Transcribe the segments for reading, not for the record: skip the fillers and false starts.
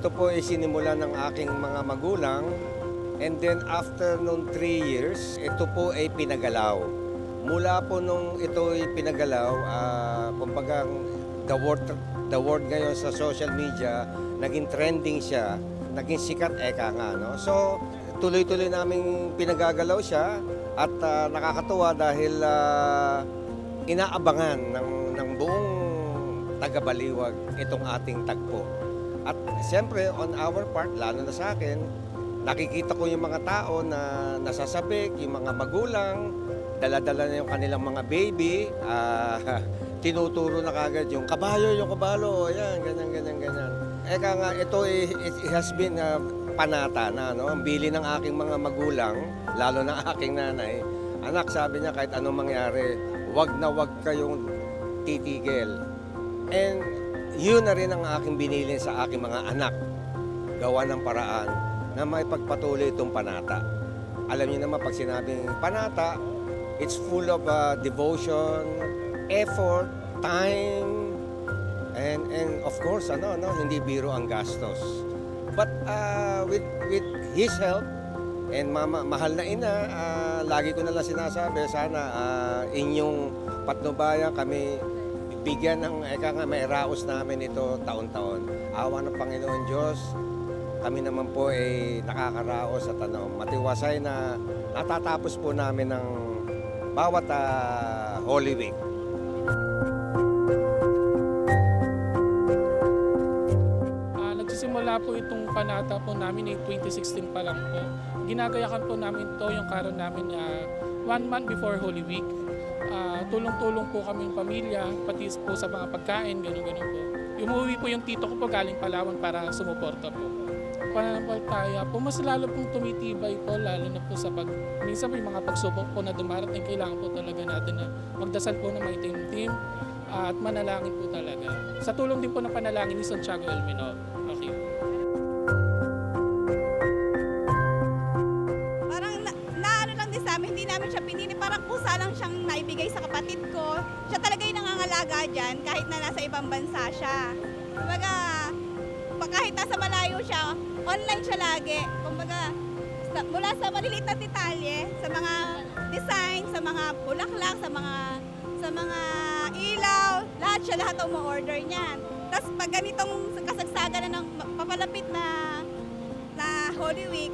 Ito po ay sinimula ng aking mga magulang, and then after nung 3 years, ito po ay pinagalaw. Mula po nung ito ay pinagalaw, kumbaga the word ngayon sa social media, naging trending siya, naging sikat eka nga. No? So tuloy-tuloy naming pinagagalaw siya at nakakatuwa dahil inaabangan ng buong taga-Baliwag itong ating tagpo. At siyempre, on our part, lalo na sa akin, nakikita ko yung mga tao na nasasabik, yung mga magulang, dala-dala na yung kanilang mga baby, tinuturo na kagad yung kabalo, yan, ganyan. Eka nga, ito it has been panata na, no? Ang bili ng aking mga magulang, lalo ng aking nanay, anak, sabi niya, kahit anong mangyari, wag na wag kayong titigil. And yun na rin ang aking binilin sa aking mga anak. Gawa ng paraan na may pagpatuloy itong panata. Alam niyo naman pag sinabing panata, it's full of devotion, effort, time, and of course, hindi biro ang gastos. But with his help, and mahal na ina, lagi ko nalang sinasabi, sana inyong patnubayan kami bigyan ng may raos namin ito taon-taon. Awa ng Panginoon Diyos, kami naman po ay nakakaraos at matiwasay na natatapos po namin ng bawat Holy Week. Nagsisimula po itong panata po namin 2016 pa lang po. Ginagayakan po namin to yung karon namin 1 month before Holy Week. Tulong-tulong po kaming pamilya, pati po sa mga pagkain, gano'n po. Umuwi po yung tito ko po galing Palawan para sumuporta po. Pananampalataya po, mas lalo pong tumitibay po, lalo na po sa minsan may mga pagsubok po na dumarating, kailangan po talaga natin na magdasal po na maitim-tim at manalangin po talaga. Sa tulong din po ng panalangin ni Santiago El Menor. Okay. Hindi namin siya pinili, parang kusa lang siyang naibigay sa kapatid ko. Siya talaga yung nangangalaga dyan kahit na nasa ibang bansa siya. Kumbaga, kahit nasa malayo siya, online siya lagi. Kumbaga, mula sa maliliit na detalye, sa mga design, sa mga bulaklak, sa mga ilaw, lahat umu-order niyan. Tapos pag ganitong kasagsagan na ng papalapit na Holy Week,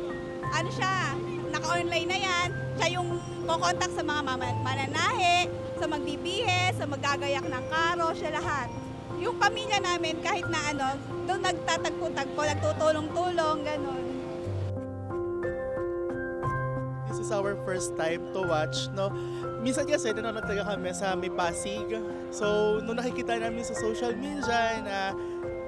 naka-online na yan. Siya yung kukontak sa mga mananahe, sa magbibihe, sa magagayak ng karo, siya lahat. Yung pamilya namin, kahit na doon nagtatagpo-tagpo, nagtutulong-tulong, gano'n. This is our first time to watch, no? Minsan kasi nanonood talaga kami sa may Pasig. So, nung nakikita namin sa social media na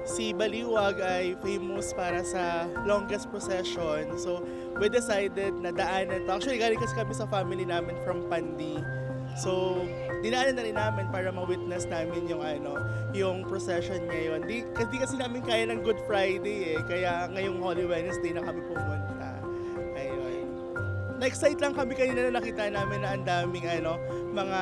si Baliwag ay famous para sa longest procession. So, we decided na daanan to. Actually, galing kasi kami sa family namin from Pandi. So, dinaanan na rin namin para ma-witness namin yung procession ngayon. Di kasi namin kaya ng Good Friday kaya ngayong Holy Wednesday na kami pumunta. Ayun. Na-excite lang kami kanina na nakita namin na ang daming mga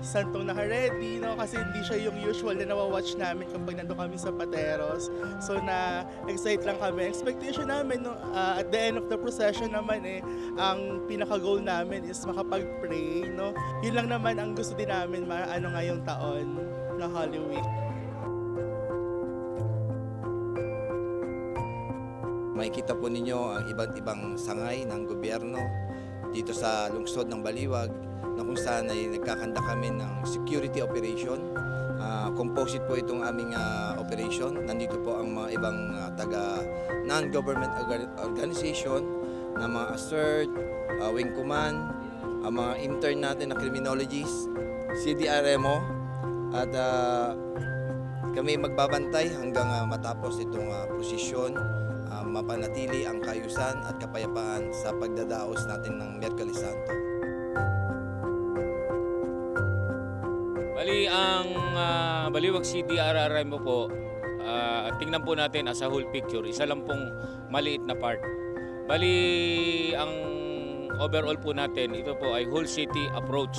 santong naka-ready, no? Kasi hindi siya yung usual na nawa-watch namin kapag nandun kami sa Pateros. So na-excite lang kami. Expectation namin, no? At the end of the procession naman ang pinaka-goal namin is makapag-pray, no? Yun lang naman ang gusto din namin ngayong taon na Holy Week. Makikita po ninyo ang iba't ibang sangay ng gobyerno dito sa lungsod ng Baliwag, na kung saan ay nagkakanda kami ng security operation. Composite po itong aming operation. Nandito po ang mga ibang taga non-government organization na mga ASERT, Wing Command, ang mga intern natin na criminologists, CDRMO, at kami magbabantay hanggang matapos itong prosesyon, mapanatili ang kaayusan at kapayapaan sa pagdadaos natin ng Miyerkules Santo. Bali, ang Baliwag CDRRMO po, tingnan po natin as a whole picture, isa lang pong maliit na part. Bali, ang overall po natin, ito po ay whole city approach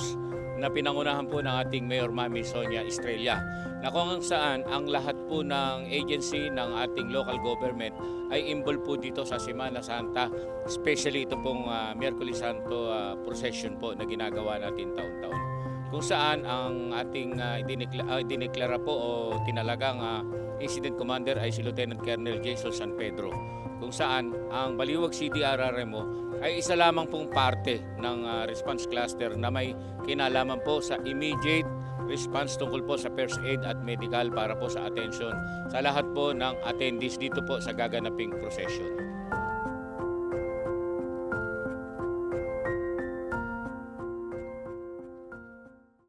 na pinangunahan po ng ating Mayor Mami Sonia Estrella, na kung saan ang lahat po ng agency ng ating local government ay involved po dito sa Semana Santa, especially ito pong Miyerkules Santo procession po na ginagawa natin taon-taon. Kung saan ang ating idineklara po o tinalagang incident commander ay si Lieutenant Colonel Jason San Pedro, kung saan ang Baliwag CDRRMO ay isa lamang pong parte ng response cluster na may kinalaman po sa immediate response tungkol po sa first aid at medical para po sa attention sa lahat po ng attendees dito po sa gaganaping procession.